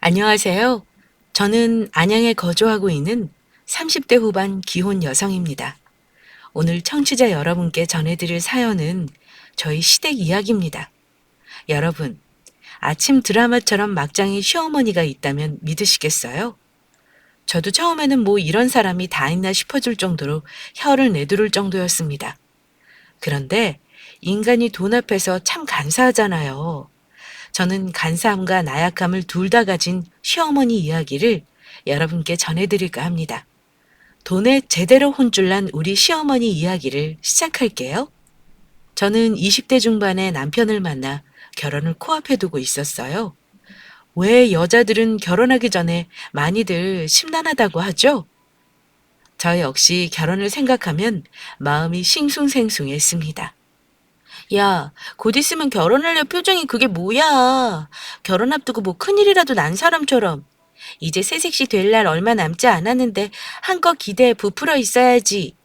안녕하세요. 저는 안양에 거주하고 있는 30대 후반 기혼 여성입니다. 오늘 청취자 여러분께 전해드릴 사연은 저희 시댁 이야기입니다. 여러분, 아침 드라마처럼 막장에 시어머니가 있다면 믿으시겠어요? 저도 처음에는 뭐 이런 사람이 다 있나 싶어질 정도로 혀를 내두를 정도였습니다. 그런데 인간이 돈 앞에서 참 간사하잖아요. 저는 간사함과 나약함을 둘 다 가진 시어머니 이야기를 여러분께 전해드릴까 합니다. 돈에 제대로 혼쭐 난 우리 시어머니 이야기를 시작할게요. 저는 20대 중반에 남편을 만나 결혼을 코앞에 두고 있었어요. 왜 여자들은 결혼하기 전에 많이들 심란하다고 하죠? 저 역시 결혼을 생각하면 마음이 싱숭생숭했습니다. 야, 곧 있으면 결혼하려 표정이 그게 뭐야. 결혼 앞두고 뭐 큰일이라도 난 사람처럼. 이제 새색시 될 날 얼마 남지 않았는데 한껏 기대에 부풀어 있어야지.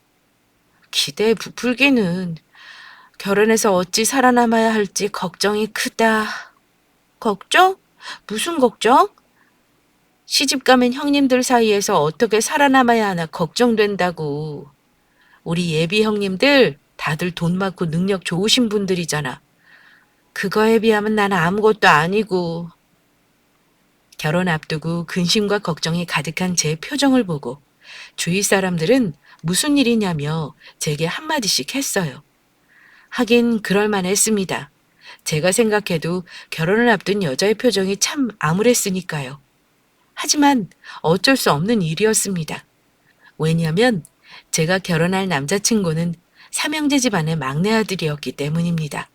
기대에 부풀기는 결혼해서 어찌 살아남아야 할지 걱정이 크다. 걱정? 무슨 걱정? 시집가면 형님들 사이에서 어떻게 살아남아야 하나 걱정된다고. 우리 예비 형님들 다들 돈 많고 능력 좋으신 분들이잖아. 그거에 비하면 나는 아무것도 아니고. 결혼 앞두고 근심과 걱정이 가득한 제 표정을 보고 주위 사람들은 무슨 일이냐며 제게 한마디씩 했어요. 하긴 그럴만했습니다. 제가 생각해도 결혼을 앞둔 여자의 표정이 참 암울했으니까요. 하지만 어쩔 수 없는 일이었습니다. 왜냐하면 제가 결혼할 남자친구는 삼형제 집안의 막내 아들이었기 때문입니다.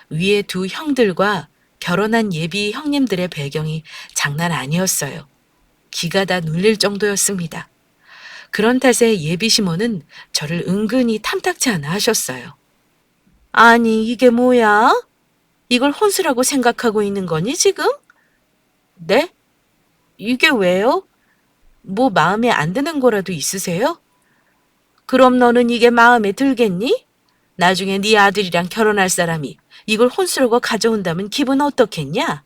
위에 두 형들과 결혼한 예비 형님들의 배경이 장난 아니었어요. 기가 다 눌릴 정도였습니다. 그런 탓에 예비 시모는 저를 은근히 탐탁치 않아 하셨어요. 아니, 이게 뭐야? 이걸 혼수라고 생각하고 있는 거니, 지금? 네? 이게 왜요? 뭐 마음에 안 드는 거라도 있으세요? 그럼 너는 이게 마음에 들겠니? 나중에 네 아들이랑 결혼할 사람이 이걸 혼수라고 가져온다면 기분 어떻겠냐?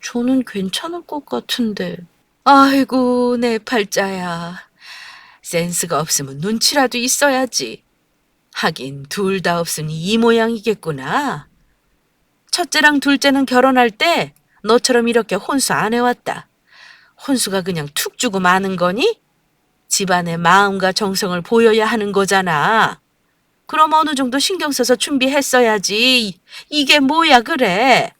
저는 괜찮을 것 같은데. 아이고, 내 팔자야. 센스가 없으면 눈치라도 있어야지. 하긴 둘 다 없으니 이 모양이겠구나. 첫째랑 둘째는 결혼할 때 너처럼 이렇게 혼수 안 해왔다. 혼수가 그냥 툭 주고 마는 거니? 집안의 마음과 정성을 보여야 하는 거잖아. 그럼 어느 정도 신경 써서 준비했어야지. 이게 뭐야 그래?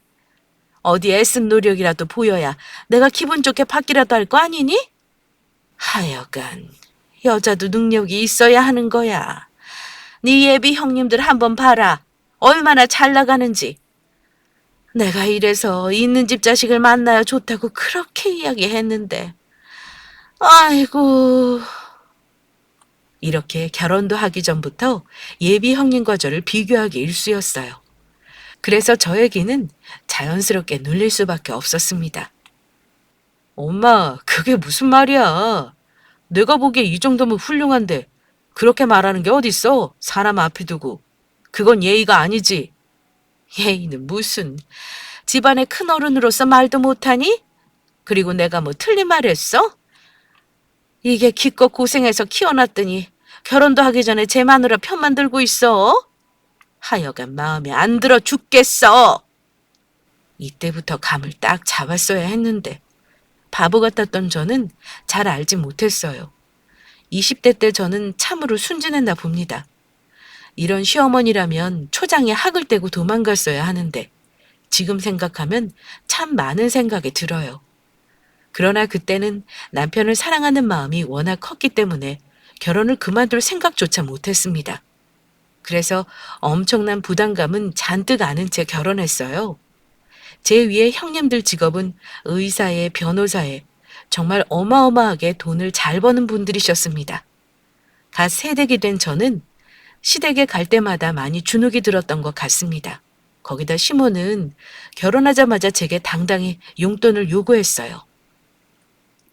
어디 애쓴 노력이라도 보여야 내가 기분 좋게 받기라도 할 거 아니니? 하여간 여자도 능력이 있어야 하는 거야. 네 예비 형님들 한번 봐라. 얼마나 잘 나가는지. 내가 이래서 있는 집 자식을 만나야 좋다고 그렇게 이야기했는데. 아이고. 이렇게 결혼도 하기 전부터 예비 형님과 저를 비교하기 일쑤였어요. 그래서 저에게는 자연스럽게 눌릴 수밖에 없었습니다. 엄마, 그게 무슨 말이야? 내가 보기에 이 정도면 훌륭한데 그렇게 말하는 게 어딨어? 사람 앞에 두고. 그건 예의가 아니지. 예의는 무슨. 집안의 큰 어른으로서 말도 못하니? 그리고 내가 뭐 틀린 말 했어? 이게 기껏 고생해서 키워놨더니 결혼도 하기 전에 제 마누라 편만 들고 있어? 하여간 마음에 안 들어 죽겠어. 이때부터 감을 딱 잡았어야 했는데 바보 같았던 저는 잘 알지 못했어요. 20대 때 저는 참으로 순진했나 봅니다. 이런 시어머니라면 초장에 학을 떼고 도망갔어야 하는데 지금 생각하면 참 많은 생각이 들어요. 그러나 그때는 남편을 사랑하는 마음이 워낙 컸기 때문에 결혼을 그만둘 생각조차 못했습니다. 그래서 엄청난 부담감은 잔뜩 안은 채 결혼했어요. 제 위에 형님들 직업은 의사에 변호사에 정말 어마어마하게 돈을 잘 버는 분들이셨습니다. 갓 새댁이 된 저는 시댁에 갈 때마다 많이 주눅이 들었던 것 같습니다. 거기다 시모는 결혼하자마자 제게 당당히 용돈을 요구했어요.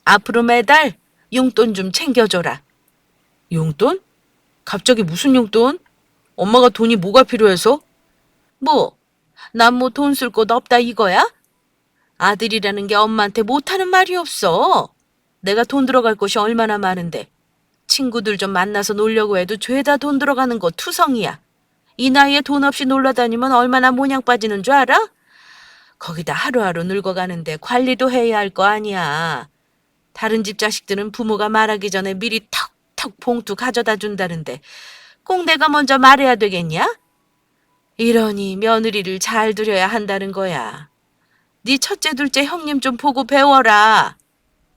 앞으로 매달 용돈 좀 챙겨줘라. 용돈? 갑자기 무슨 용돈? 엄마가 돈이 뭐가 필요해서? 뭐, 난 뭐 돈 쓸 곳 없다 이거야? 아들이라는 게 엄마한테 못하는 말이 없어. 내가 돈 들어갈 곳이 얼마나 많은데. 친구들 좀 만나서 놀려고 해도 죄다 돈 들어가는 거 투성이야. 이 나이에 돈 없이 놀러 다니면 얼마나 모냥 빠지는 줄 알아? 거기다 하루하루 늙어가는데 관리도 해야 할 거 아니야. 다른 집 자식들은 부모가 말하기 전에 미리 턱턱 봉투 가져다 준다는데 꼭 내가 먼저 말해야 되겠냐? 이러니 며느리를 잘 들여야 한다는 거야. 네 첫째 둘째 형님 좀 보고 배워라.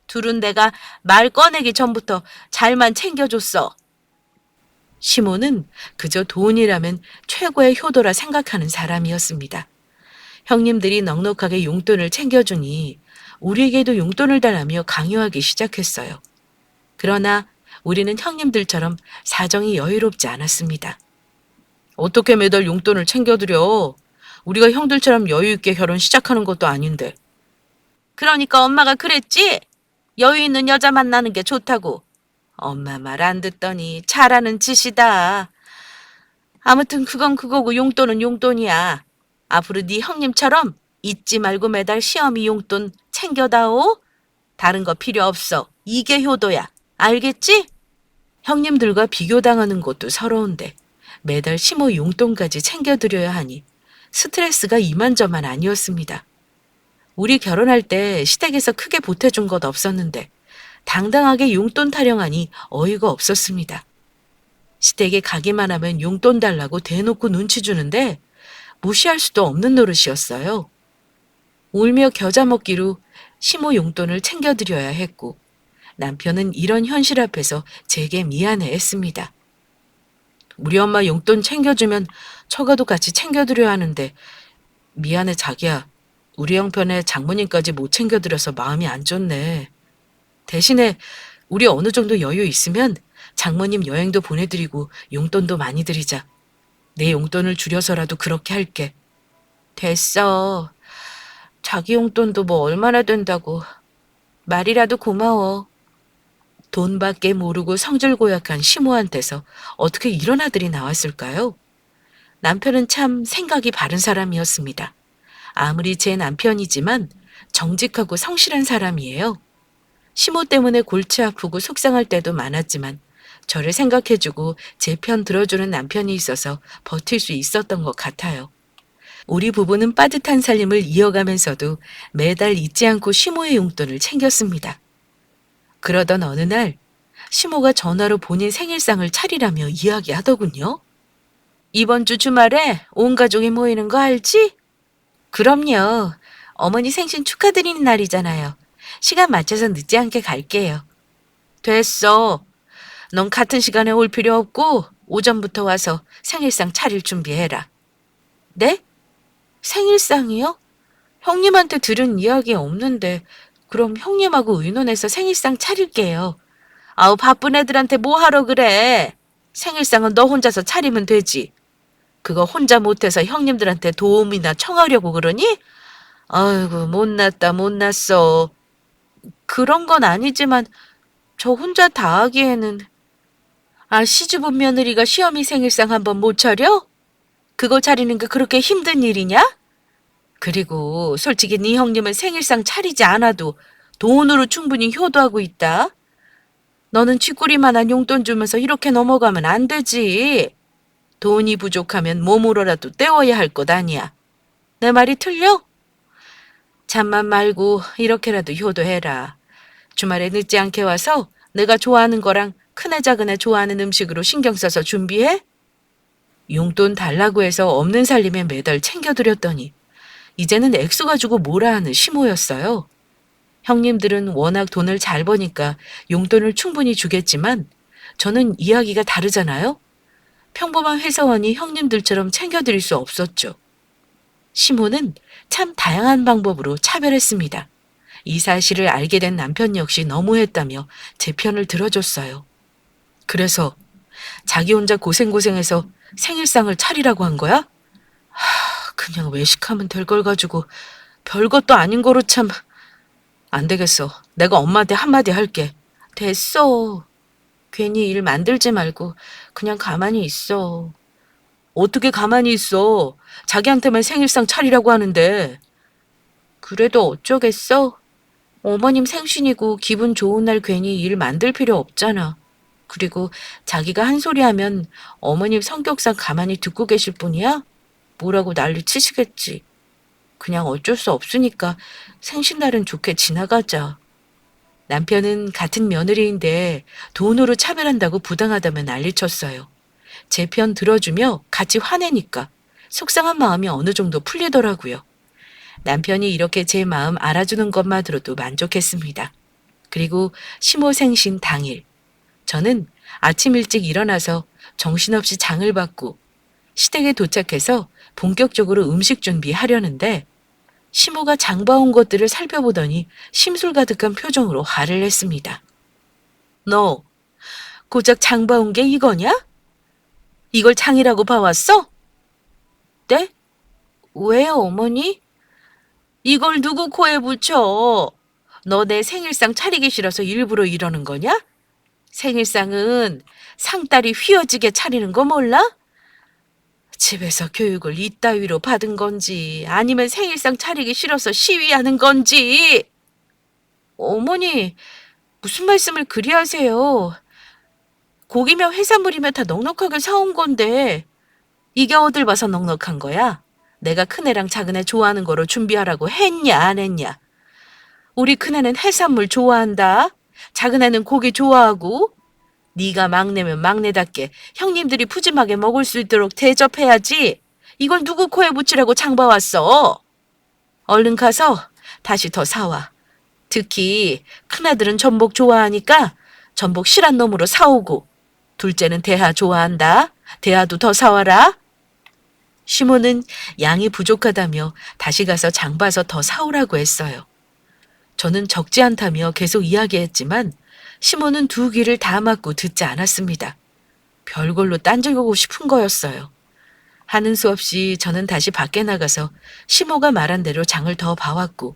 둘은 내가 말 꺼내기 전부터 잘만 챙겨줬어. 시모는 그저 돈이라면 최고의 효도라 생각하는 사람이었습니다. 형님들이 넉넉하게 용돈을 챙겨주니 우리에게도 용돈을 달라며 강요하기 시작했어요. 그러나 우리는 형님들처럼 사정이 여유롭지 않았습니다. 어떻게 매달 용돈을 챙겨드려? 우리가 형들처럼 여유 있게 결혼 시작하는 것도 아닌데. 그러니까 엄마가 그랬지? 여유 있는 여자 만나는 게 좋다고. 엄마 말 안 듣더니 잘하는 짓이다. 아무튼 그건 그거고 용돈은 용돈이야. 앞으로 네 형님처럼 잊지 말고 매달 시어미 용돈 챙겨다오. 다른 거 필요 없어. 이게 효도야. 알겠지? 형님들과 비교당하는 것도 서러운데 매달 시모 용돈까지 챙겨드려야 하니 스트레스가 이만저만 아니었습니다. 우리 결혼할 때 시댁에서 크게 보태준 것 없었는데 당당하게 용돈 타령하니 어이가 없었습니다. 시댁에 가기만 하면 용돈 달라고 대놓고 눈치 주는데 무시할 수도 없는 노릇이었어요. 울며 겨자 먹기로 시모 용돈을 챙겨드려야 했고 남편은 이런 현실 앞에서 제게 미안해했습니다. 우리 엄마 용돈 챙겨주면 처가도 같이 챙겨드려야 하는데 미안해 자기야. 우리 형편에 장모님까지 못 챙겨드려서 마음이 안 좋네. 대신에 우리 어느 정도 여유 있으면 장모님 여행도 보내드리고 용돈도 많이 드리자. 내 용돈을 줄여서라도 그렇게 할게. 됐어. 자기 용돈도 뭐 얼마나 된다고. 말이라도 고마워. 돈밖에 모르고 성질 고약한 시모한테서 어떻게 이런 아들이 나왔을까요? 남편은 참 생각이 바른 사람이었습니다. 아무리 제 남편이지만 정직하고 성실한 사람이에요. 시모 때문에 골치 아프고 속상할 때도 많았지만 저를 생각해주고 제 편 들어주는 남편이 있어서 버틸 수 있었던 것 같아요. 우리 부부는 빠듯한 살림을 이어가면서도 매달 잊지 않고 시모의 용돈을 챙겼습니다. 그러던 어느 날 시모가 전화로 본인 생일상을 차리라며 이야기하더군요. 이번 주 주말에 온 가족이 모이는 거 알지? 그럼요. 어머니 생신 축하드리는 날이잖아요. 시간 맞춰서 늦지 않게 갈게요. 됐어. 넌 같은 시간에 올 필요 없고 오전부터 와서 생일상 차릴 준비해라. 네? 생일상이요? 형님한테 들은 이야기 없는데 그럼 형님하고 의논해서 생일상 차릴게요. 아우 바쁜 애들한테 뭐 하러 그래. 생일상은 너 혼자서 차리면 되지. 그거 혼자 못해서 형님들한테 도움이나 청하려고 그러니? 아이고 못났다 못났어. 그런 건 아니지만 저 혼자 다 하기에는. 아 시집온 며느리가 시어미 생일상 한번 못 차려? 그거 차리는 게 그렇게 힘든 일이냐? 그리고 솔직히 네 형님은 생일상 차리지 않아도 돈으로 충분히 효도하고 있다. 너는 쥐꼬리만한 용돈 주면서 이렇게 넘어가면 안 되지. 돈이 부족하면 몸으로라도 때워야 할 것 아니야. 내 말이 틀려? 잠만 말고 이렇게라도 효도해라. 주말에 늦지 않게 와서 내가 좋아하는 거랑 큰애 작은애 좋아하는 음식으로 신경 써서 준비해? 용돈 달라고 해서 없는 살림에 매달 챙겨드렸더니 이제는 액수 가지고 뭐라 하는 시모였어요. 형님들은 워낙 돈을 잘 버니까 용돈을 충분히 주겠지만 저는 이야기가 다르잖아요. 평범한 회사원이 형님들처럼 챙겨드릴 수 없었죠. 시모는 참 다양한 방법으로 차별했습니다. 이 사실을 알게 된 남편 역시 너무했다며 제 편을 들어줬어요. 그래서 자기 혼자 고생고생해서 생일상을 차리라고 한 거야? 그냥 외식하면 될 걸 가지고 별것도 아닌 거로 참. 안 되겠어. 내가 엄마한테 한마디 할게. 됐어. 괜히 일 만들지 말고 그냥 가만히 있어. 어떻게 가만히 있어. 자기한테만 생일상 차리라고 하는데. 그래도 어쩌겠어? 어머님 생신이고 기분 좋은 날 괜히 일 만들 필요 없잖아. 그리고 자기가 한 소리 하면 어머님 성격상 가만히 듣고 계실 뿐이야? 뭐라고 난리 치시겠지. 그냥 어쩔 수 없으니까 생신날은 좋게 지나가자. 남편은 같은 며느리인데 돈으로 차별한다고 부당하다며 난리쳤어요. 제 편 들어주며 같이 화내니까 속상한 마음이 어느 정도 풀리더라고요. 남편이 이렇게 제 마음 알아주는 것만으로도 만족했습니다. 그리고 시모 생신 당일, 저는 아침 일찍 일어나서 정신없이 장을 받고 시댁에 도착해서 본격적으로 음식 준비하려는데 시모가 장 봐온 것들을 살펴보더니 심술 가득한 표정으로 화를 냈습니다. 너 고작 장 봐온 게 이거냐? 이걸 장이라고 봐왔어? 네? 왜요, 어머니? 이걸 누구 코에 붙여? 너 내 생일상 차리기 싫어서 일부러 이러는 거냐? 생일상은 상다리 휘어지게 차리는 거 몰라? 집에서 교육을 이따위로 받은 건지 아니면 생일상 차리기 싫어서 시위하는 건지. 어머니, 무슨 말씀을 그리 하세요? 고기며 해산물이며 다 넉넉하게 사온 건데 이게 어딜 봐서 넉넉한 거야? 내가 큰애랑 작은애 좋아하는 거로 준비하라고 했냐 안 했냐? 우리 큰애는 해산물 좋아한다. 작은애는 고기 좋아하고 네가 막내면 막내답게 형님들이 푸짐하게 먹을 수 있도록 대접해야지. 이걸 누구 코에 붙이라고 장 봐왔어? 얼른 가서 다시 더 사와. 특히 큰아들은 전복 좋아하니까 전복 실한 놈으로 사오고 둘째는 대하 좋아한다. 대하도 더 사와라. 시모는 양이 부족하다며 다시 가서 장 봐서 더 사오라고 했어요. 저는 적지 않다며 계속 이야기했지만 시모는 두 귀를 다 막고 듣지 않았습니다. 별걸로 딴질거고 싶은 거였어요. 하는 수 없이 저는 다시 밖에 나가서 시모가 말한 대로 장을 더 봐왔고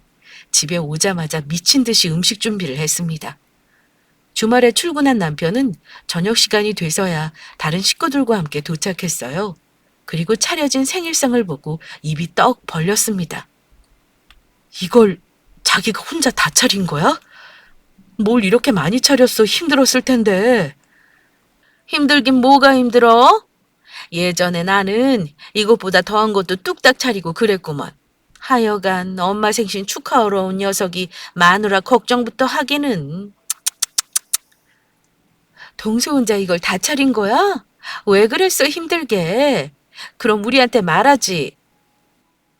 집에 오자마자 미친 듯이 음식 준비를 했습니다. 주말에 출근한 남편은 저녁 시간이 돼서야 다른 식구들과 함께 도착했어요. 그리고 차려진 생일상을 보고 입이 떡 벌렸습니다. 이걸 자기가 혼자 다 차린 거야? 뭘 이렇게 많이 차렸어. 힘들었을 텐데. 힘들긴 뭐가 힘들어? 예전에 나는 이것보다 더한 것도 뚝딱 차리고 그랬구먼. 하여간 엄마 생신 축하하러 온 녀석이 마누라 걱정부터 하기는. 동서 혼자 이걸 다 차린 거야? 왜 그랬어 힘들게? 그럼 우리한테 말하지.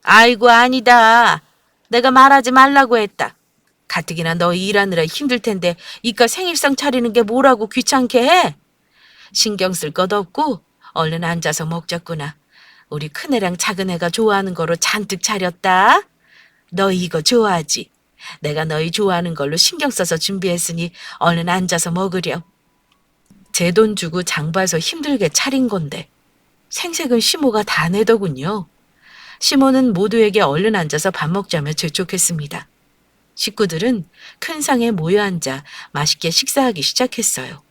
아이고 아니다. 내가 말하지 말라고 했다. 가뜩이나 너 일하느라 힘들 텐데 이깟 생일상 차리는 게 뭐라고 귀찮게 해? 신경 쓸 것 없고 얼른 앉아서 먹자꾸나. 우리 큰애랑 작은애가 좋아하는 거로 잔뜩 차렸다. 너희 이거 좋아하지? 내가 너희 좋아하는 걸로 신경 써서 준비했으니 얼른 앉아서 먹으렴. 제 돈 주고 장 봐서 힘들게 차린 건데 생색은 시모가 다 내더군요. 시모는 모두에게 얼른 앉아서 밥 먹자며 재촉했습니다. 식구들은 큰 상에 모여 앉아 맛있게 식사하기 시작했어요.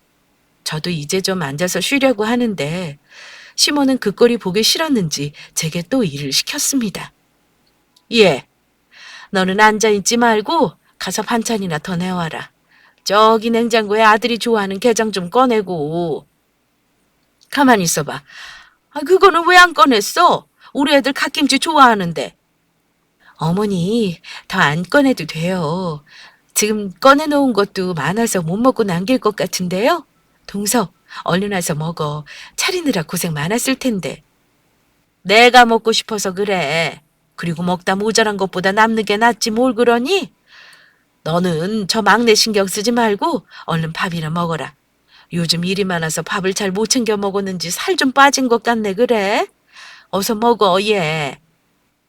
저도 이제 좀 앉아서 쉬려고 하는데 시모는 그 꼴이 보기 싫었는지 제게 또 일을 시켰습니다. 예, 너는 앉아있지 말고 가서 반찬이나 더 내와라. 저기 냉장고에 아들이 좋아하는 게장 좀 꺼내고. 가만히 있어봐. 그거는 왜 안 꺼냈어? 우리 애들 갓김치 좋아하는데. 어머니, 더 안 꺼내도 돼요. 지금 꺼내놓은 것도 많아서 못 먹고 남길 것 같은데요. 동서, 얼른 와서 먹어. 차리느라 고생 많았을 텐데. 내가 먹고 싶어서 그래. 그리고 먹다 모자란 것보다 남는 게 낫지 뭘 그러니? 너는 저 막내 신경 쓰지 말고 얼른 밥이나 먹어라. 요즘 일이 많아서 밥을 잘 못 챙겨 먹었는지 살 좀 빠진 것 같네 그래. 어서 먹어 얘.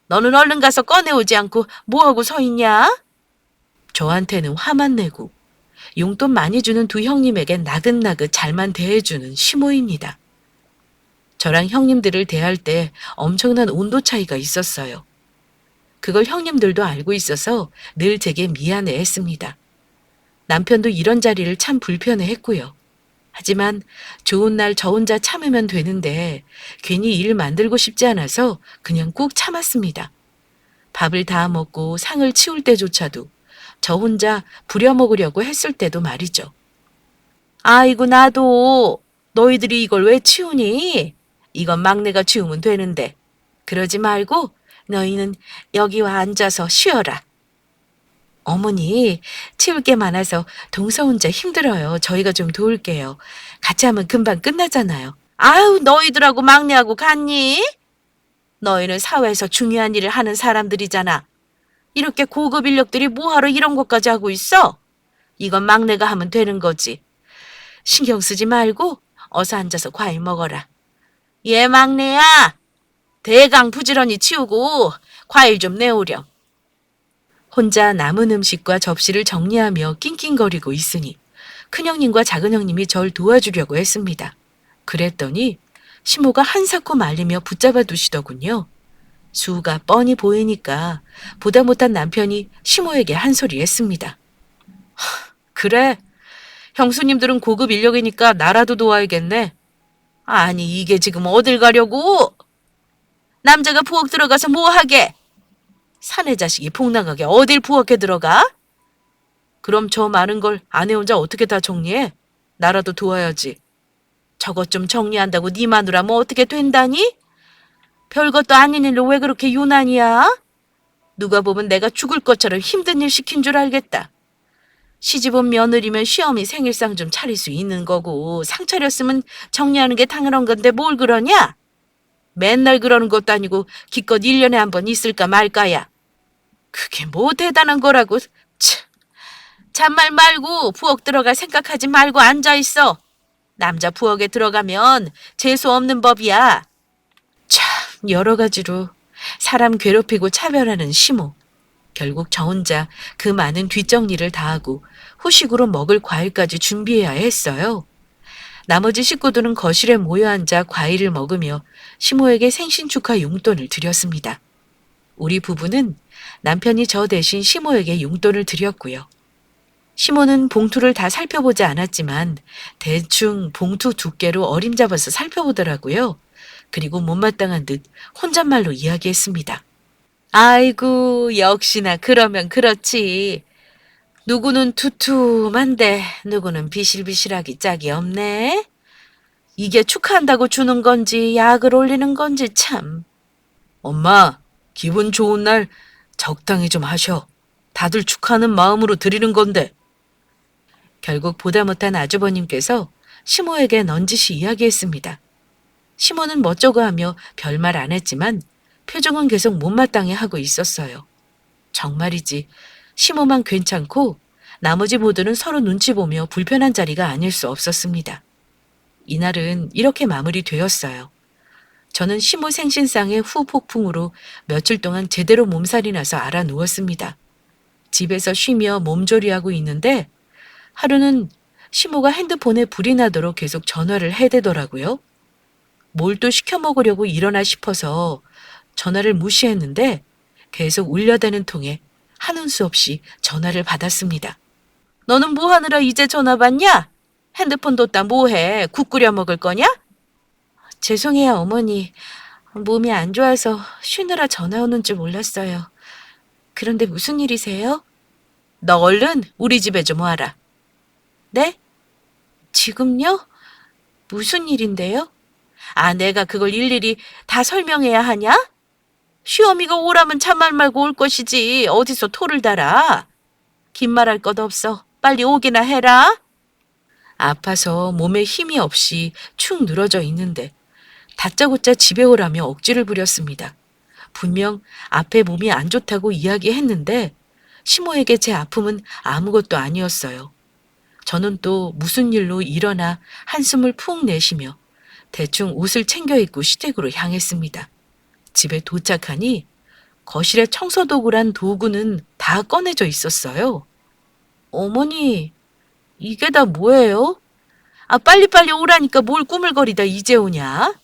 너는 얼른 가서 꺼내오지 않고 뭐하고 서 있냐? 저한테는 화만 내고 용돈 많이 주는 두 형님에겐 나긋나긋 잘만 대해주는 시모입니다. 저랑 형님들을 대할 때 엄청난 온도 차이가 있었어요. 그걸 형님들도 알고 있어서 늘 제게 미안해했습니다. 남편도 이런 자리를 참 불편해했고요. 하지만 좋은 날 저 혼자 참으면 되는데 괜히 일 만들고 싶지 않아서 그냥 꾹 참았습니다. 밥을 다 먹고 상을 치울 때조차도 저 혼자 부려먹으려고 했을 때도 말이죠. 아이고, 나도. 너희들이 이걸 왜 치우니? 이건 막내가 치우면 되는데. 그러지 말고 너희는 여기 와 앉아서 쉬어라. 어머니, 치울 게 많아서 동서 혼자 힘들어요. 저희가 좀 도울게요. 같이 하면 금방 끝나잖아요. 아우, 너희들하고 막내하고 같니? 너희는 사회에서 중요한 일을 하는 사람들이잖아. 이렇게 고급 인력들이 뭐하러 이런 것까지 하고 있어? 이건 막내가 하면 되는 거지. 신경 쓰지 말고 어서 앉아서 과일 먹어라. 얘 막내야, 대강 부지런히 치우고 과일 좀 내오렴. 혼자 남은 음식과 접시를 정리하며 낑낑거리고 있으니 큰형님과 작은형님이 절 도와주려고 했습니다. 그랬더니 시모가 한사코 말리며 붙잡아 두시더군요. 수우가 뻔히 보이니까 보다 못한 남편이 시모에게 한 소리 했습니다. 그래, 형수님들은 고급 인력이니까 나라도 도와야겠네. 아니, 이게 지금 어딜 가려고? 남자가 부엌 들어가서 뭐 하게? 사내 자식이 폭나가게 어딜 부엌에 들어가? 그럼 저 많은 걸 아내 혼자 어떻게 다 정리해? 나라도 도와야지. 저것 좀 정리한다고 네 마누라 뭐 어떻게 된다니? 별것도 아닌 일로 왜 그렇게 유난이야? 누가 보면 내가 죽을 것처럼 힘든 일 시킨 줄 알겠다. 시집온 며느리면 시어미 생일상 좀 차릴 수 있는 거고 상 차렸으면 정리하는 게 당연한 건데 뭘 그러냐? 맨날 그러는 것도 아니고 기껏 1년에 한 번 있을까 말까야. 그게 뭐 대단한 거라고. 참. 잔말 말고 부엌 들어갈 생각하지 말고 앉아있어. 남자 부엌에 들어가면 재수 없는 법이야. 참, 여러 가지로 사람 괴롭히고 차별하는 시모. 결국 저 혼자 그 많은 뒷정리를 다 하고 후식으로 먹을 과일까지 준비해야 했어요. 나머지 식구들은 거실에 모여 앉아 과일을 먹으며 시모에게 생신 축하 용돈을 드렸습니다. 우리 부부는 남편이 저 대신 시모에게 용돈을 드렸고요. 시모는 봉투를 다 살펴보지 않았지만 대충 봉투 두께로 어림잡아서 살펴보더라고요. 그리고 못마땅한 듯 혼잣말로 이야기했습니다. 아이고, 역시나 그러면 그렇지. 누구는 두툼한데 누구는 비실비실하기 짝이 없네. 이게 축하한다고 주는 건지 약을 올리는 건지 참. 엄마, 기분 좋은 날 적당히 좀 하셔. 다들 축하하는 마음으로 드리는 건데. 결국 보다 못한 아주버님께서 시모에게 넌지시 이야기했습니다. 시모는 멋쩍어 하며 별말 안 했지만 표정은 계속 못마땅해 하고 있었어요. 정말이지 시모만 괜찮고 나머지 모두는 서로 눈치 보며 불편한 자리가 아닐 수 없었습니다. 이날은 이렇게 마무리되었어요. 저는 시모 생신상의 후폭풍으로 며칠 동안 제대로 몸살이 나서 알아 누웠습니다. 집에서 쉬며 몸조리하고 있는데 하루는 시모가 핸드폰에 불이 나도록 계속 전화를 해대더라고요. 뭘 또 시켜 먹으려고 일어나 싶어서 전화를 무시했는데 계속 울려대는 통에 하는 수 없이 전화를 받았습니다. 너는 뭐 하느라 이제 전화 받냐? 핸드폰 뒀다 뭐해? 국 끓여 먹을 거냐? 죄송해요, 어머니. 몸이 안 좋아서 쉬느라 전화 오는 줄 몰랐어요. 그런데 무슨 일이세요? 너 얼른 우리 집에 좀 와라. 네? 지금요? 무슨 일인데요? 아, 내가 그걸 일일이 다 설명해야 하냐? 시어미가 오라면 참말 말고 올 것이지 어디서 토를 달아. 긴 말할 것 없어. 빨리 오기나 해라. 아파서 몸에 힘이 없이 축 늘어져 있는데 다짜고짜 집에 오라며 억지를 부렸습니다. 분명 앞에 몸이 안 좋다고 이야기했는데 시모에게 제 아픔은 아무것도 아니었어요. 저는 또 무슨 일로 일어나 한숨을 푹 내쉬며 대충 옷을 챙겨 입고 시댁으로 향했습니다. 집에 도착하니 거실에 청소도구란 도구는 다 꺼내져 있었어요. 어머니, 이게 다 뭐예요? 아, 빨리빨리 오라니까 뭘 꾸물거리다 이제 오냐?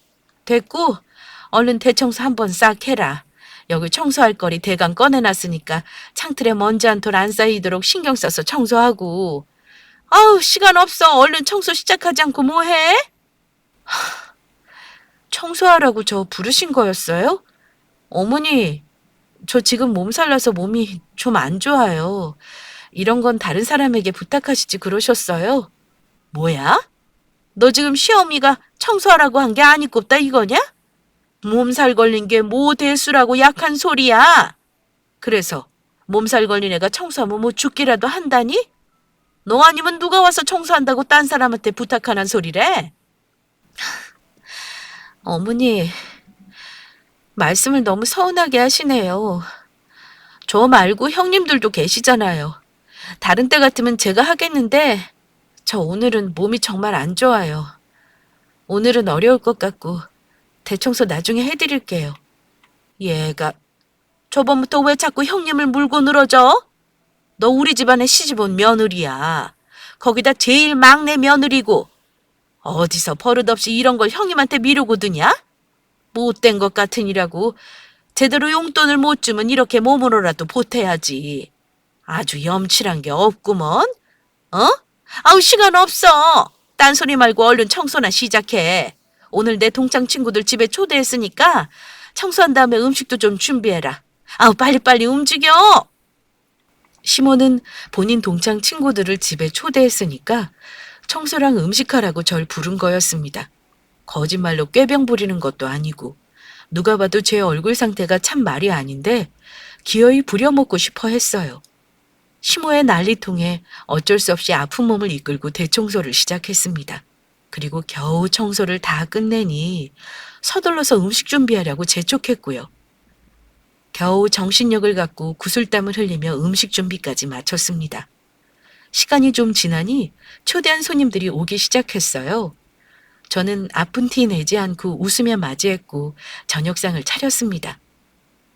됐고, 얼른 대청소 한번 싹 해라. 여기 청소할 거리 대강 꺼내놨으니까 창틀에 먼지 한 톨 안 쌓이도록 신경 써서 청소하고. 아우, 시간 없어. 얼른 청소 시작하지 않고 뭐해? 청소하라고 저 부르신 거였어요? 어머니, 저 지금 몸살 나서 몸이 좀 안 좋아요. 이런 건 다른 사람에게 부탁하시지 그러셨어요? 뭐야? 너 지금 시어미가 청소하라고 한 게 아니꼽다 이거냐? 몸살 걸린 게 뭐 대수라고 약한 소리야. 그래서 몸살 걸린 애가 청소하면 뭐 죽기라도 한다니? 너 아니면 누가 와서 청소한다고 딴 사람한테 부탁하는 소리래? 어머니, 말씀을 너무 서운하게 하시네요. 저 말고 형님들도 계시잖아요. 다른 때 같으면 제가 하겠는데, 저 오늘은 몸이 정말 안 좋아요. 오늘은 어려울 것 같고, 대청소 나중에 해드릴게요. 얘가, 저번부터 왜 자꾸 형님을 물고 늘어져? 너 우리 집안에 시집 온 며느리야. 거기다 제일 막내 며느리고, 어디서 버릇없이 이런 걸 형님한테 미루고 드냐? 못된 것 같으니라고 제대로 용돈을 못 주면 이렇게 몸으로라도 보태야지. 아주 염칠한 게 없구먼. 어? 아우 시간 없어. 딴소리 말고 얼른 청소나 시작해. 오늘 내 동창 친구들 집에 초대했으니까 청소한 다음에 음식도 좀 준비해라. 아우 빨리빨리 움직여. 시몬은 본인 동창 친구들을 집에 초대했으니까 청소랑 음식하라고 절 부른 거였습니다. 거짓말로 꾀병 부리는 것도 아니고 누가 봐도 제 얼굴 상태가 참 말이 아닌데 기어이 부려먹고 싶어 했어요. 시모의 난리통에 어쩔 수 없이 아픈 몸을 이끌고 대청소를 시작했습니다. 그리고 겨우 청소를 다 끝내니 서둘러서 음식 준비하려고 재촉했고요. 겨우 정신력을 갖고 구슬땀을 흘리며 음식 준비까지 마쳤습니다. 시간이 좀 지나니 초대한 손님들이 오기 시작했어요. 저는 아픈 티 내지 않고 웃으며 맞이했고 저녁상을 차렸습니다.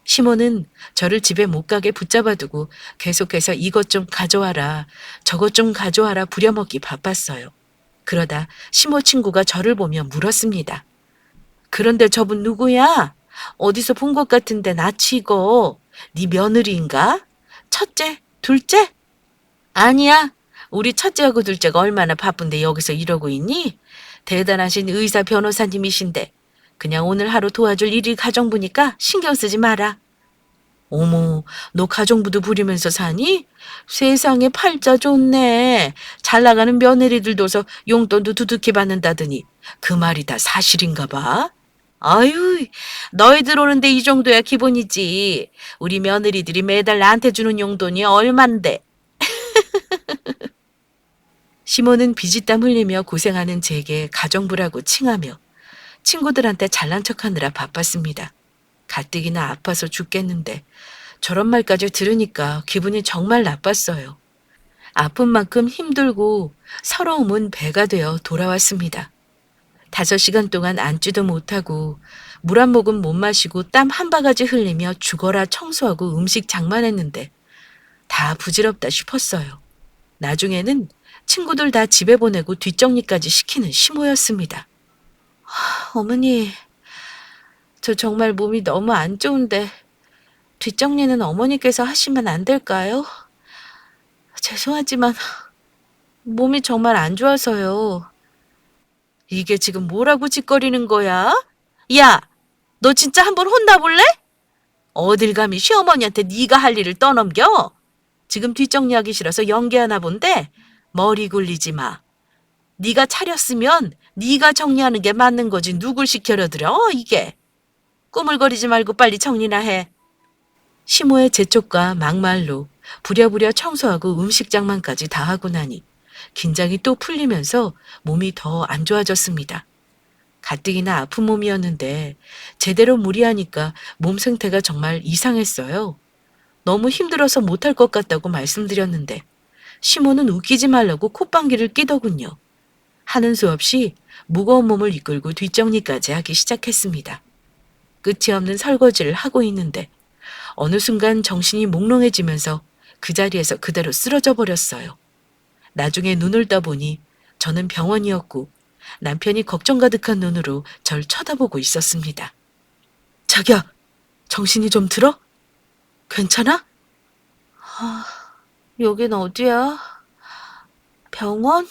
시몬은 저를 집에 못 가게 붙잡아두고 계속해서 이것 좀 가져와라, 저것 좀 가져와라 부려먹기 바빴어요. 그러다 시모 친구가 저를 보며 물었습니다. 그런데 저분 누구야? 어디서 본 것 같은데 낯이 익어. 네 며느리인가? 첫째? 둘째? 아니야. 우리 첫째하고 둘째가 얼마나 바쁜데 여기서 이러고 있니? 대단하신 의사 변호사님이신데 그냥 오늘 하루 도와줄 일이 가정부니까 신경 쓰지 마라. 어머, 너 가정부도 부리면서 사니? 세상에 팔자 좋네. 잘 나가는 며느리들 둬서 용돈도 두둑히 받는다더니 그 말이 다 사실인가 봐. 아유, 너희들 오는데 이 정도야 기본이지. 우리 며느리들이 매달 나한테 주는 용돈이 얼만데. 시몬은 비지땀 흘리며 고생하는 제게 가정부라고 칭하며 친구들한테 잘난 척하느라 바빴습니다. 가뜩이나 아파서 죽겠는데 저런 말까지 들으니까 기분이 정말 나빴어요. 아픈 만큼 힘들고 서러움은 배가 되어 돌아왔습니다. 5시간 동안 앉지도 못하고 물 한 모금 못 마시고 땀 한 바가지 흘리며 죽어라 청소하고 음식 장만했는데 다 부질없다 싶었어요. 나중에는 친구들 다 집에 보내고 뒷정리까지 시키는 시모였습니다. 어머니, 저 정말 몸이 너무 안 좋은데 뒷정리는 어머니께서 하시면 안 될까요? 죄송하지만 몸이 정말 안 좋아서요. 이게 지금 뭐라고 짓거리는 거야? 야, 너 진짜 한번 혼나볼래? 어딜 감히 시어머니한테 네가 할 일을 떠넘겨? 지금 뒷정리하기 싫어서 연기하나 본데 머리 굴리지 마. 네가 차렸으면 네가 정리하는 게 맞는 거지 누굴 시켜려들어 이게. 꾸물거리지 말고 빨리 정리나 해. 시모의 재촉과 막말로 부랴부랴 청소하고 음식 장만까지 다 하고 나니 긴장이 또 풀리면서 몸이 더 안 좋아졌습니다. 가뜩이나 아픈 몸이었는데 제대로 무리하니까 몸 상태가 정말 이상했어요. 너무 힘들어서 못할 것 같다고 말씀드렸는데 시모는 웃기지 말라고 콧방귀를 끼더군요. 하는 수 없이 무거운 몸을 이끌고 뒷정리까지 하기 시작했습니다. 끝이 없는 설거지를 하고 있는데 어느 순간 정신이 몽롱해지면서 그 자리에서 그대로 쓰러져 버렸어요. 나중에 눈을 떠보니 저는 병원이었고 남편이 걱정 가득한 눈으로 절 쳐다보고 있었습니다. 자기야, 정신이 좀 들어? 괜찮아? 여긴 어디야? 병원?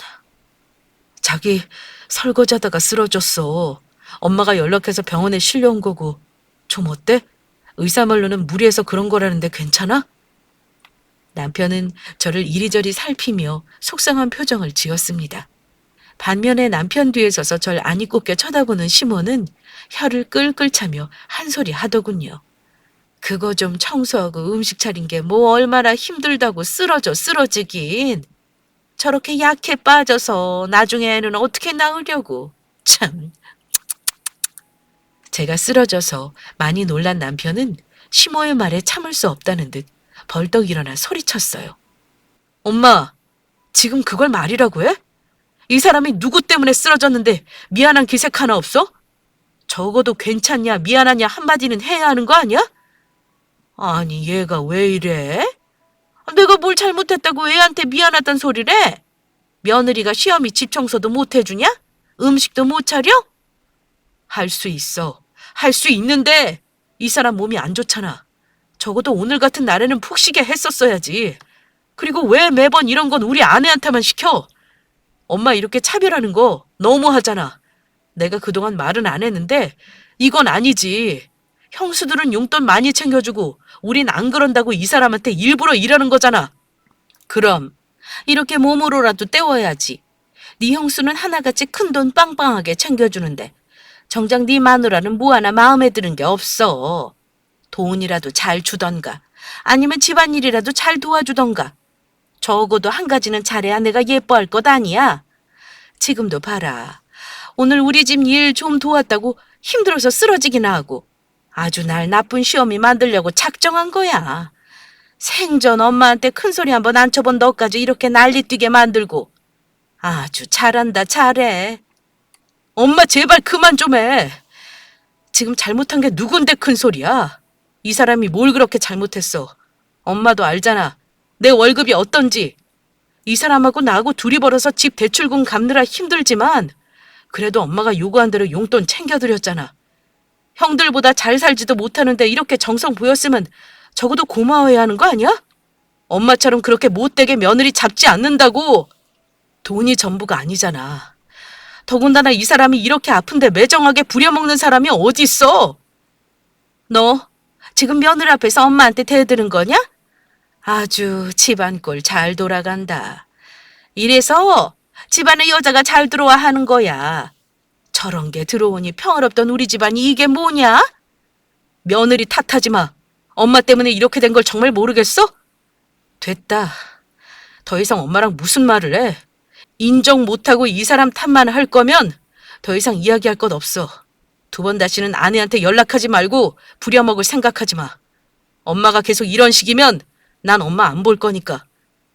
자기 설거지하다가 쓰러졌어. 엄마가 연락해서 병원에 실려온 거고. 좀 어때? 의사 말로는 무리해서 그런 거라는데 괜찮아? 남편은 저를 이리저리 살피며 속상한 표정을 지었습니다. 반면에 남편 뒤에 서서 절 아니 꼽게 쳐다보는 시모는 혀를 끌끌 차며 한 소리 하더군요. 그거 좀 청소하고 음식 차린 게 뭐 얼마나 힘들다고 쓰러지긴. 저렇게 약해 빠져서 나중에는 어떻게 나으려고. 참. 제가 쓰러져서 많이 놀란 남편은 시모의 말에 참을 수 없다는 듯 벌떡 일어나 소리쳤어요. 엄마, 지금 그걸 말이라고 해? 이 사람이 누구 때문에 쓰러졌는데 미안한 기색 하나 없어? 적어도 괜찮냐 미안하냐 한마디는 해야 하는 거 아니야? 아니 얘가 왜 이래? 내가 뭘 잘못했다고 애한테 미안하단 소리를 해? 며느리가 시험이 집 청소도 못 해주냐? 음식도 못 차려? 할 수 있어. 할 수 있는데 이 사람 몸이 안 좋잖아. 적어도 오늘 같은 날에는 푹 쉬게 했었어야지. 그리고 왜 매번 이런 건 우리 아내한테만 시켜? 엄마 이렇게 차별하는 거 너무하잖아. 내가 그동안 말은 안 했는데 이건 아니지. 형수들은 용돈 많이 챙겨주고 우린 안 그런다고 이 사람한테 일부러 이러는 거잖아. 그럼 이렇게 몸으로라도 때워야지. 네 형수는 하나같이 큰돈 빵빵하게 챙겨주는데 정작 네 마누라는 뭐 하나 마음에 드는 게 없어. 돈이라도 잘 주던가 아니면 집안일이라도 잘 도와주던가. 적어도 한 가지는 잘해야 내가 예뻐할 것 아니야. 지금도 봐라. 오늘 우리 집 일 좀 도왔다고 힘들어서 쓰러지기나 하고 아주 날 나쁜 시어미 만들려고 작정한 거야. 생전 엄마한테 큰소리 한번 안 쳐본 너까지 이렇게 난리 뛰게 만들고. 아주 잘한다 잘해. 엄마 제발 그만 좀 해. 지금 잘못한 게 누군데 큰소리야. 이 사람이 뭘 그렇게 잘못했어. 엄마도 알잖아. 내 월급이 어떤지. 이 사람하고 나하고 둘이 벌어서 집 대출금 갚느라 힘들지만 그래도 엄마가 요구한 대로 용돈 챙겨드렸잖아. 형들보다 잘 살지도 못하는데 이렇게 정성 보였으면 적어도 고마워해야 하는 거 아니야? 엄마처럼 그렇게 못되게 며느리 잡지 않는다고. 돈이 전부가 아니잖아. 더군다나 이 사람이 이렇게 아픈데 매정하게 부려먹는 사람이 어디 있어? 너 지금 며느리 앞에서 엄마한테 대드는 거냐? 아주 집안 꼴 잘 돌아간다. 이래서 집안에 여자가 잘 들어와 하는 거야. 저런 게 들어오니 평화롭던 우리 집안이 이게 뭐냐? 며느리 탓하지 마. 엄마 때문에 이렇게 된 걸 정말 모르겠어? 됐다. 더 이상 엄마랑 무슨 말을 해. 인정 못하고 이 사람 탓만 할 거면 더 이상 이야기할 것 없어. 두 번 다시는 아내한테 연락하지 말고 부려먹을 생각하지 마. 엄마가 계속 이런 식이면 난 엄마 안 볼 거니까.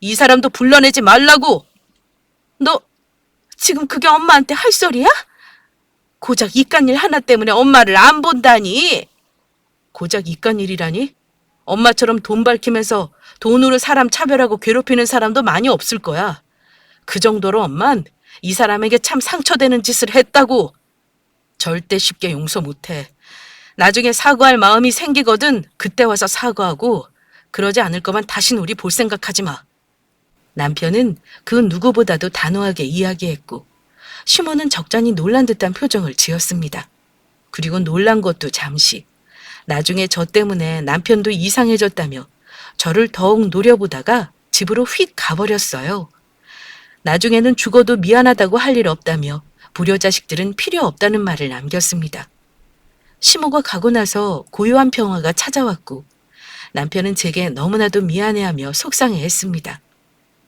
이 사람도 불러내지 말라고. 너 지금 그게 엄마한테 할 소리야? 고작 이깟일 하나 때문에 엄마를 안 본다니. 고작 이깟일이라니? 엄마처럼 돈 밝히면서 돈으로 사람 차별하고 괴롭히는 사람도 많이 없을 거야. 그 정도로 엄만 이 사람에게 참 상처되는 짓을 했다고. 절대 쉽게 용서 못해. 나중에 사과할 마음이 생기거든 그때 와서 사과하고 그러지 않을 거면 다신 우리 볼 생각하지 마. 남편은 그 누구보다도 단호하게 이야기했고 시모는 적잖이 놀란 듯한 표정을 지었습니다. 그리고 놀란 것도 잠시. 나중에 저 때문에 남편도 이상해졌다며 저를 더욱 노려보다가 집으로 휙 가버렸어요. 나중에는 죽어도 미안하다고 할 일 없다며 불효자식들은 필요 없다는 말을 남겼습니다. 시모가 가고 나서 고요한 평화가 찾아왔고 남편은 제게 너무나도 미안해하며 속상해했습니다.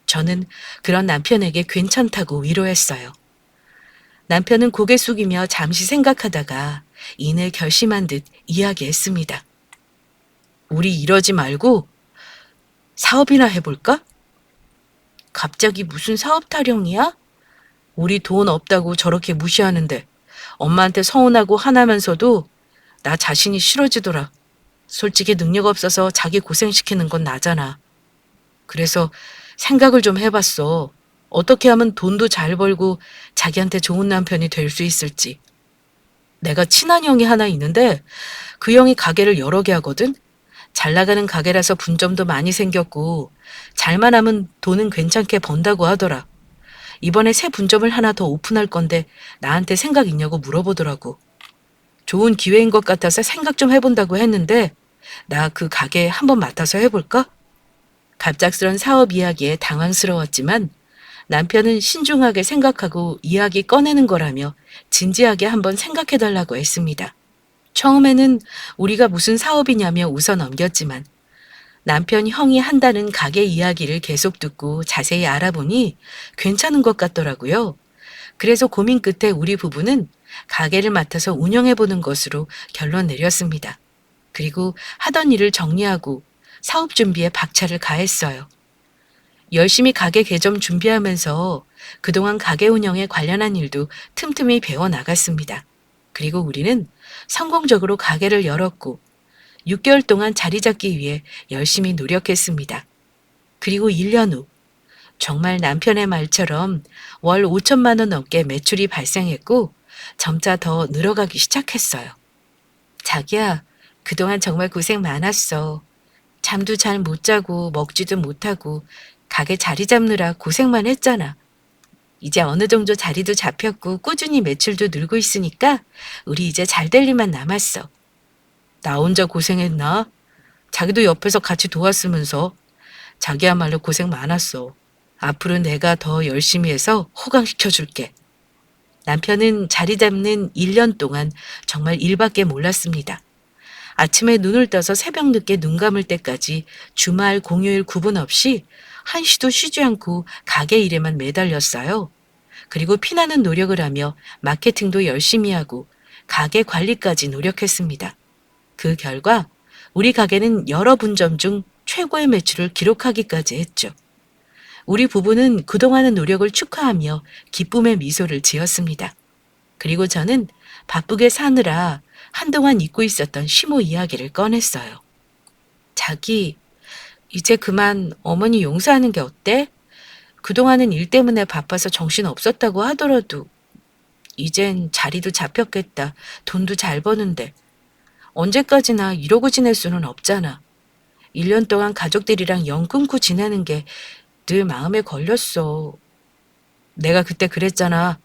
저는 그런 남편에게 괜찮다고 위로했어요. 남편은 고개 숙이며 잠시 생각하다가 이내 결심한 듯 이야기했습니다. 우리 이러지 말고 사업이나 해볼까? 갑자기 무슨 사업 타령이야? 우리 돈 없다고 저렇게 무시하는데 엄마한테 서운하고 화나면서도 나 자신이 싫어지더라. 솔직히 능력 없어서 자기 고생시키는 건 나잖아. 그래서 생각을 좀 해봤어. 어떻게 하면 돈도 잘 벌고 자기한테 좋은 남편이 될 수 있을지. 내가 친한 형이 하나 있는데 그 형이 가게를 여러 개 하거든. 잘 나가는 가게라서 분점도 많이 생겼고 잘만 하면 돈은 괜찮게 번다고 하더라. 이번에 새 분점을 하나 더 오픈할 건데 나한테 생각 있냐고 물어보더라고. 좋은 기회인 것 같아서 생각 좀 해본다고 했는데 나 그 가게 한번 맡아서 해볼까? 갑작스런 사업 이야기에 당황스러웠지만 남편은 신중하게 생각하고 이야기 꺼내는 거라며 진지하게 한번 생각해달라고 했습니다. 처음에는 우리가 무슨 사업이냐며 웃어 넘겼지만 남편 형이 한다는 가게 이야기를 계속 듣고 자세히 알아보니 괜찮은 것 같더라고요. 그래서 고민 끝에 우리 부부는 가게를 맡아서 운영해보는 것으로 결론 내렸습니다. 그리고 하던 일을 정리하고 사업 준비에 박차를 가했어요. 열심히 가게 개점 준비하면서 그동안 가게 운영에 관련한 일도 틈틈이 배워 나갔습니다. 그리고 우리는 성공적으로 가게를 열었고 6개월 동안 자리 잡기 위해 열심히 노력했습니다. 그리고 1년 후 정말 남편의 말처럼 월 5천만 원 넘게 매출이 발생했고 점차 더 늘어가기 시작했어요. 자기야, 그동안 정말 고생 많았어. 잠도 잘 못 자고 먹지도 못하고 가게 자리 잡느라 고생만 했잖아. 이제 어느 정도 자리도 잡혔고 꾸준히 매출도 늘고 있으니까 우리 이제 잘 될 일만 남았어. 나 혼자 고생했나? 자기도 옆에서 같이 도왔으면서. 자기야말로 고생 많았어. 앞으로 내가 더 열심히 해서 호강시켜줄게. 남편은 자리 잡는 1년 동안 정말 일밖에 몰랐습니다. 아침에 눈을 떠서 새벽 늦게 눈 감을 때까지 주말, 공휴일 구분 없이 한시도 쉬지 않고 가게 일에만 매달렸어요. 그리고 피나는 노력을 하며 마케팅도 열심히 하고 가게 관리까지 노력했습니다. 그 결과 우리 가게는 여러 분점 중 최고의 매출을 기록하기까지 했죠. 우리 부부는 그동안의 노력을 축하하며 기쁨의 미소를 지었습니다. 그리고 저는 바쁘게 사느라 한동안 잊고 있었던 시모 이야기를 꺼냈어요. 자기, 이제 그만 어머니 용서하는 게 어때? 그동안은 일 때문에 바빠서 정신 없었다고 하더라도 이젠 자리도 잡혔겠다. 돈도 잘 버는데 언제까지나 이러고 지낼 수는 없잖아. 1년 동안 가족들이랑 영 끊고 지내는 게 늘 마음에 걸렸어. 내가 그때 그랬잖아.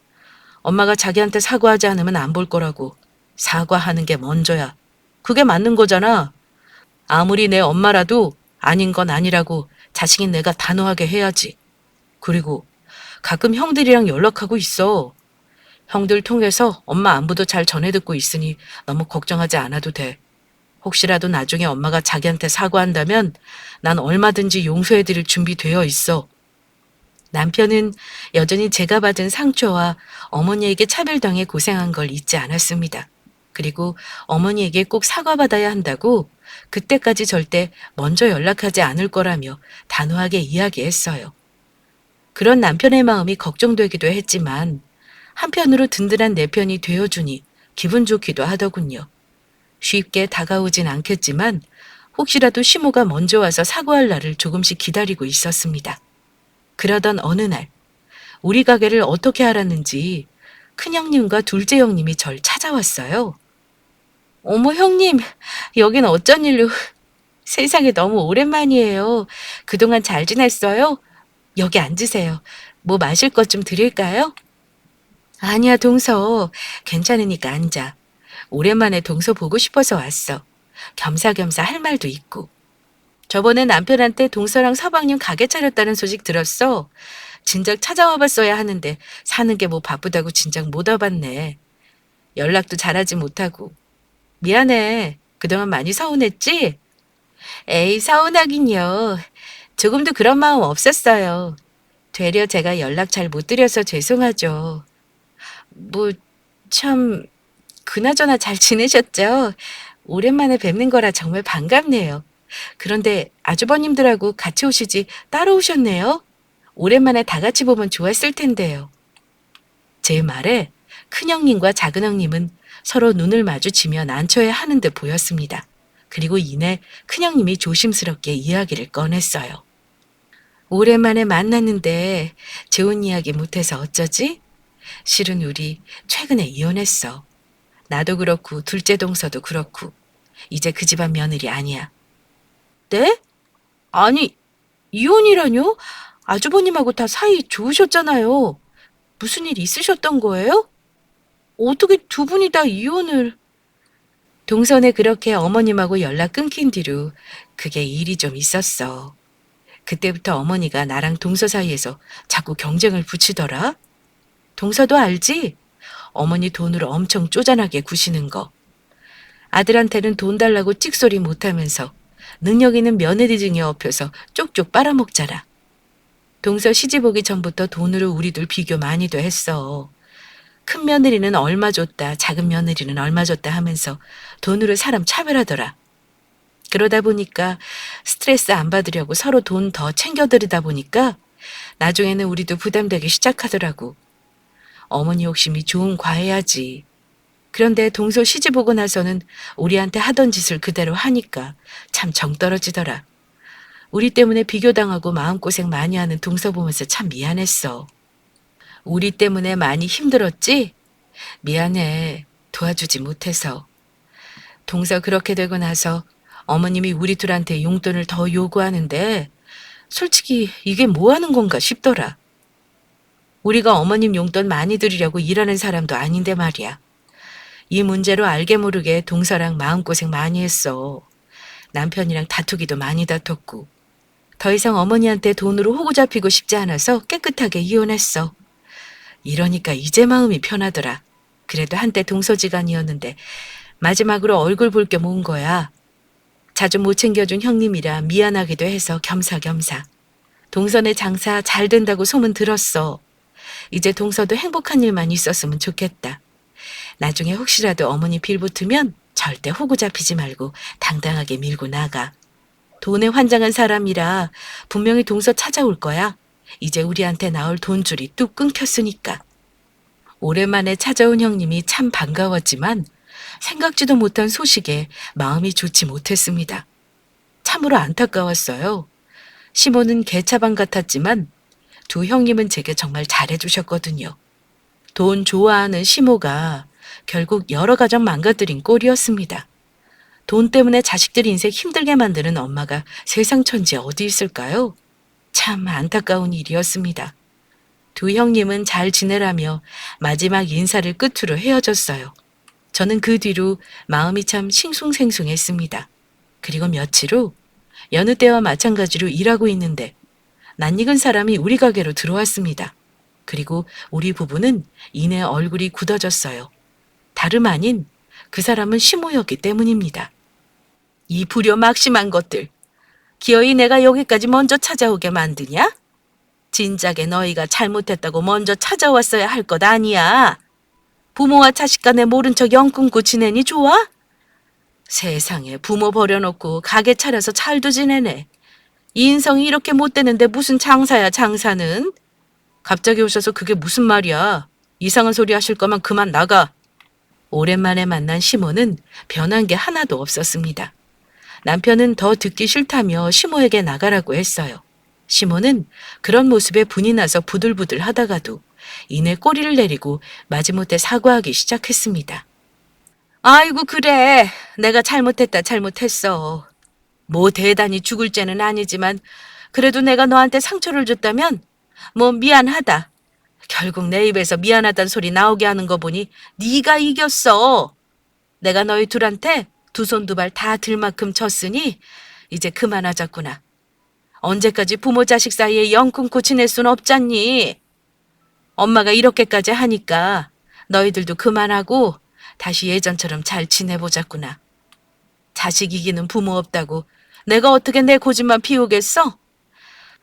엄마가 자기한테 사과하지 않으면 안 볼 거라고. 사과하는 게 먼저야. 그게 맞는 거잖아. 아무리 내 엄마라도 아닌 건 아니라고 자식인 내가 단호하게 해야지. 그리고 가끔 형들이랑 연락하고 있어. 형들 통해서 엄마 안부도 잘 전해 듣고 있으니 너무 걱정하지 않아도 돼. 혹시라도 나중에 엄마가 자기한테 사과한다면 난 얼마든지 용서해드릴 준비되어 있어. 남편은 여전히 제가 받은 상처와 어머니에게 차별당해 고생한 걸 잊지 않았습니다. 그리고 어머니에게 꼭 사과받아야 한다고 그때까지 절대 먼저 연락하지 않을 거라며 단호하게 이야기했어요. 그런 남편의 마음이 걱정되기도 했지만 한편으로 든든한 내 편이 되어주니 기분 좋기도 하더군요. 쉽게 다가오진 않겠지만 혹시라도 시모가 먼저 와서 사과할 날을 조금씩 기다리고 있었습니다. 그러던 어느 날 우리 가게를 어떻게 알았는지 큰형님과 둘째 형님이 절 찾아왔어요. 어머 형님, 여긴 어쩐 일로. 세상에 너무 오랜만이에요. 그동안 잘 지냈어요? 여기 앉으세요. 뭐 마실 것 좀 드릴까요? 아니야 동서, 괜찮으니까 앉아. 오랜만에 동서 보고 싶어서 왔어. 겸사겸사 할 말도 있고. 저번에 남편한테 동서랑 서방님 가게 차렸다는 소식 들었어. 진작 찾아와 봤어야 하는데 사는 게 뭐 바쁘다고 진작 못 와봤네. 연락도 잘하지 못하고. 미안해. 그동안 많이 서운했지? 에이, 서운하긴요. 조금도 그런 마음 없었어요. 되려 제가 연락 잘 못 드려서 죄송하죠. 뭐, 참, 그나저나 잘 지내셨죠? 오랜만에 뵙는 거라 정말 반갑네요. 그런데 아주버님들하고 같이 오시지 따로 오셨네요? 오랜만에 다 같이 보면 좋았을 텐데요. 제 말에 큰형님과 작은형님은 서로 눈을 마주치며 난처해 하는 듯 보였습니다. 그리고 이내 큰형님이 조심스럽게 이야기를 꺼냈어요. 오랜만에 만났는데 좋은 이야기 못해서 어쩌지? 실은 우리 최근에 이혼했어. 나도 그렇고 둘째 동서도 그렇고 이제 그 집안 며느리 아니야. 네? 아니, 이혼이라뇨? 아주버님하고 다 사이 좋으셨잖아요. 무슨 일 있으셨던 거예요? 어떻게 두 분이 다 이혼을... 동선에 그렇게 어머님하고 연락 끊긴 뒤로 그게 일이 좀 있었어. 그때부터 어머니가 나랑 동서 사이에서 자꾸 경쟁을 붙이더라. 동서도 알지? 어머니 돈으로 엄청 쪼잔하게 구시는 거. 아들한테는 돈 달라고 찍소리 못하면서 능력 있는 며느리 등에 업혀서 쪽쪽 빨아먹잖아. 동서 시집 오기 전부터 돈으로 우리 둘 비교 많이도 했어. 큰 며느리는 얼마 줬다, 작은 며느리는 얼마 줬다 하면서 돈으로 사람 차별하더라. 그러다 보니까 스트레스 안 받으려고 서로 돈 더 챙겨드리다 보니까 나중에는 우리도 부담되기 시작하더라고. 어머니 욕심이 좋은 과해야지. 그런데 동서 시집 오고 나서는 우리한테 하던 짓을 그대로 하니까 참 정 떨어지더라. 우리 때문에 비교당하고 마음고생 많이 하는 동서 보면서 참 미안했어. 우리 때문에 많이 힘들었지? 미안해. 도와주지 못해서. 동서 그렇게 되고 나서 어머님이 우리 둘한테 용돈을 더 요구하는데 솔직히 이게 뭐 하는 건가 싶더라. 우리가 어머님 용돈 많이 드리려고 일하는 사람도 아닌데 말이야. 이 문제로 알게 모르게 동서랑 마음고생 많이 했어. 남편이랑 다투기도 많이 다퉜고. 더 이상 어머니한테 돈으로 호구 잡히고 싶지 않아서 깨끗하게 이혼했어. 이러니까 이제 마음이 편하더라. 그래도 한때 동서지간이었는데 마지막으로 얼굴 볼 겸 온 거야. 자주 못 챙겨준 형님이라 미안하기도 해서 겸사겸사. 동선의 장사 잘 된다고 소문 들었어. 이제 동서도 행복한 일만 있었으면 좋겠다. 나중에 혹시라도 어머니 빌붙으면 절대 호구 잡히지 말고 당당하게 밀고 나가. 돈에 환장한 사람이라 분명히 동서 찾아올 거야. 이제 우리한테 나올 돈줄이 뚝 끊겼으니까. 오랜만에 찾아온 형님이 참 반가웠지만 생각지도 못한 소식에 마음이 좋지 못했습니다. 참으로 안타까웠어요. 시모는 개차반 같았지만 두 형님은 제게 정말 잘해주셨거든요. 돈 좋아하는 시모가 결국 여러 가정 망가뜨린 꼴이었습니다. 돈 때문에 자식들 인생 힘들게 만드는 엄마가 세상 천지에 어디 있을까요? 참 안타까운 일이었습니다. 두 형님은 잘 지내라며 마지막 인사를 끝으로 헤어졌어요. 저는 그 뒤로 마음이 참 싱숭생숭했습니다. 그리고 며칠 후 여느 때와 마찬가지로 일하고 있는데 낯익은 사람이 우리 가게로 들어왔습니다. 그리고 우리 부부는 이내 얼굴이 굳어졌어요. 다름 아닌 그 사람은 시모였기 때문입니다. 이 불효막심한 것들, 기어이 내가 여기까지 먼저 찾아오게 만드냐? 진작에 너희가 잘못했다고 먼저 찾아왔어야 할 것 아니야. 부모와 자식 간에 모른 척 영 끊고 지내니 좋아? 세상에 부모 버려놓고 가게 차려서 잘도 지내네. 인성이 이렇게 못 되는데 무슨 장사야 장사는? 갑자기 오셔서 그게 무슨 말이야. 이상한 소리 하실 거면 그만 나가. 오랜만에 만난 시모는 변한 게 하나도 없었습니다. 남편은 더 듣기 싫다며 시모에게 나가라고 했어요. 시모는 그런 모습에 분이 나서 부들부들 하다가도 이내 꼬리를 내리고 마지못해 사과하기 시작했습니다. 아이고 그래. 내가 잘못했다 잘못했어. 뭐 대단히 죽을 죄는 아니지만 그래도 내가 너한테 상처를 줬다면 뭐 미안하다. 결국 내 입에서 미안하단 소리 나오게 하는 거 보니 네가 이겼어. 내가 너희 둘한테 두 손 두 발 다 들 만큼 졌으니 이제 그만하자꾸나. 언제까지 부모 자식 사이에 영 끊고 지낼 순 없잖니. 엄마가 이렇게까지 하니까 너희들도 그만하고 다시 예전처럼 잘 지내보자꾸나. 자식 이기는 부모 없다고 내가 어떻게 내 고집만 피우겠어?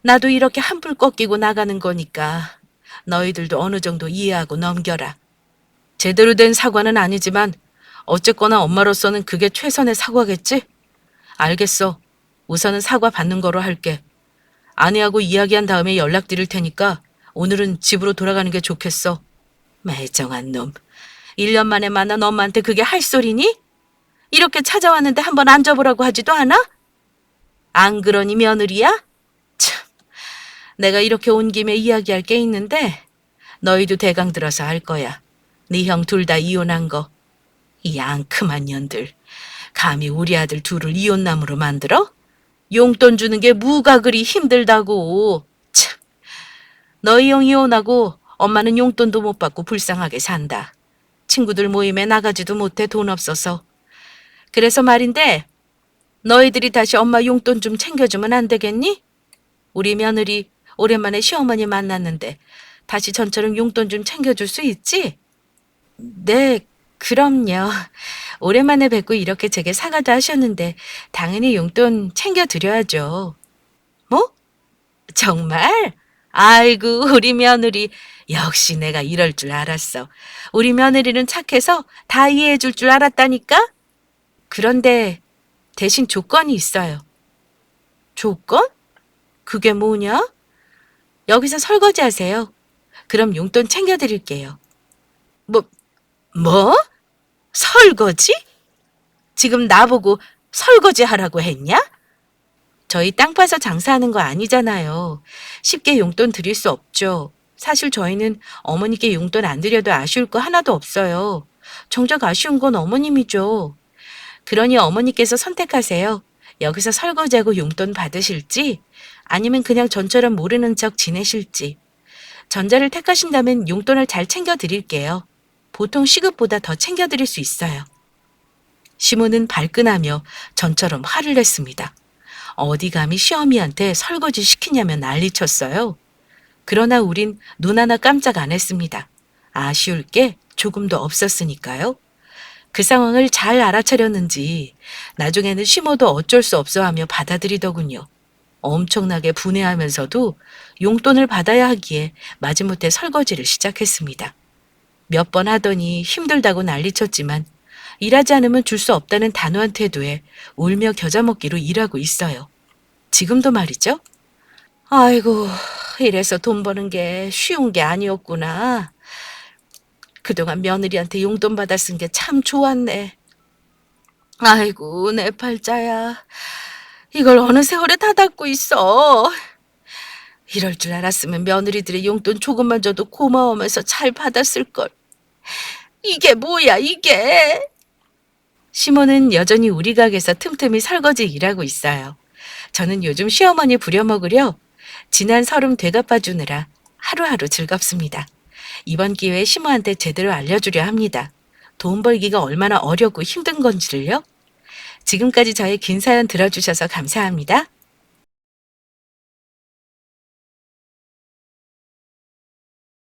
나도 이렇게 한풀 꺾이고 나가는 거니까 너희들도 어느 정도 이해하고 넘겨라. 제대로 된 사과는 아니지만 어쨌거나 엄마로서는 그게 최선의 사과겠지? 알겠어. 우선은 사과 받는 거로 할게. 아내하고 이야기한 다음에 연락드릴 테니까 오늘은 집으로 돌아가는 게 좋겠어. 매정한 놈. 1년 만에 만난 엄마한테 그게 할 소리니? 이렇게 찾아왔는데 한번 앉아보라고 하지도 않아? 안 그러니 며느리야? 참, 내가 이렇게 온 김에 이야기할 게 있는데 너희도 대강 들어서 알 거야. 네 형 둘 다 이혼한 거. 이 앙큼한 년들. 감히 우리 아들 둘을 이혼남으로 만들어? 용돈 주는 게 뭐가 그리 힘들다고. 참, 너희 형 이혼하고 엄마는 용돈도 못 받고 불쌍하게 산다. 친구들 모임에 나가지도 못해 돈 없어서. 그래서 말인데 너희들이 다시 엄마 용돈 좀 챙겨주면 안 되겠니? 우리 며느리 오랜만에 시어머니 만났는데 다시 전처럼 용돈 좀 챙겨줄 수 있지? 네, 그럼요. 오랜만에 뵙고 이렇게 제게 사과도 하셨는데 당연히 용돈 챙겨드려야죠. 뭐? 정말? 아이고, 우리 며느리. 역시 내가 이럴 줄 알았어. 우리 며느리는 착해서 다 이해해 줄 줄 알았다니까? 그런데 대신 조건이 있어요. 조건? 그게 뭐냐? 여기서 설거지 하세요. 그럼 용돈 챙겨드릴게요. 뭐, 뭐? 설거지? 지금 나보고 설거지 하라고 했냐? 저희 땅 파서 장사하는 거 아니잖아요. 쉽게 용돈 드릴 수 없죠. 사실 저희는 어머니께 용돈 안 드려도 아쉬울 거 하나도 없어요. 정작 아쉬운 건 어머님이죠. 그러니 어머니께서 선택하세요. 여기서 설거지하고 용돈 받으실지 아니면 그냥 전처럼 모르는 척 지내실지. 전자를 택하신다면 용돈을 잘 챙겨드릴게요. 보통 시급보다 더 챙겨드릴 수 있어요. 시모는 발끈하며 전처럼 화를 냈습니다. 어디 감히 시어미한테 설거지 시키냐며 난리쳤어요. 그러나 우린 눈 하나 깜짝 안 했습니다. 아쉬울 게 조금도 없었으니까요. 그 상황을 잘 알아차렸는지 나중에는 시모도 어쩔 수 없어 하며 받아들이더군요. 엄청나게 분해하면서도 용돈을 받아야 하기에 마지못해 설거지를 시작했습니다. 몇 번 하더니 힘들다고 난리쳤지만 일하지 않으면 줄 수 없다는 단호한 태도에 울며 겨자 먹기로 일하고 있어요. 지금도 말이죠. 아이고, 이래서 돈 버는 게 쉬운 게 아니었구나. 그동안 며느리한테 용돈 받아 쓴 게 참 좋았네. 아이고, 내 팔자야. 이걸 어느 세월에 다 닦고 있어. 이럴 줄 알았으면 며느리들의 용돈 조금만 줘도 고마워하면서 잘 받았을 걸. 이게 뭐야, 이게? 시모는 여전히 우리 가게에서 틈틈이 설거지 일하고 있어요. 저는 요즘 시어머니 부려먹으려 지난 설움 되갚아주느라 하루하루 즐겁습니다. 이번 기회에 시모한테 제대로 알려주려 합니다. 돈 벌기가 얼마나 어렵고 힘든 건지를요. 지금까지 저의 긴 사연 들어주셔서 감사합니다.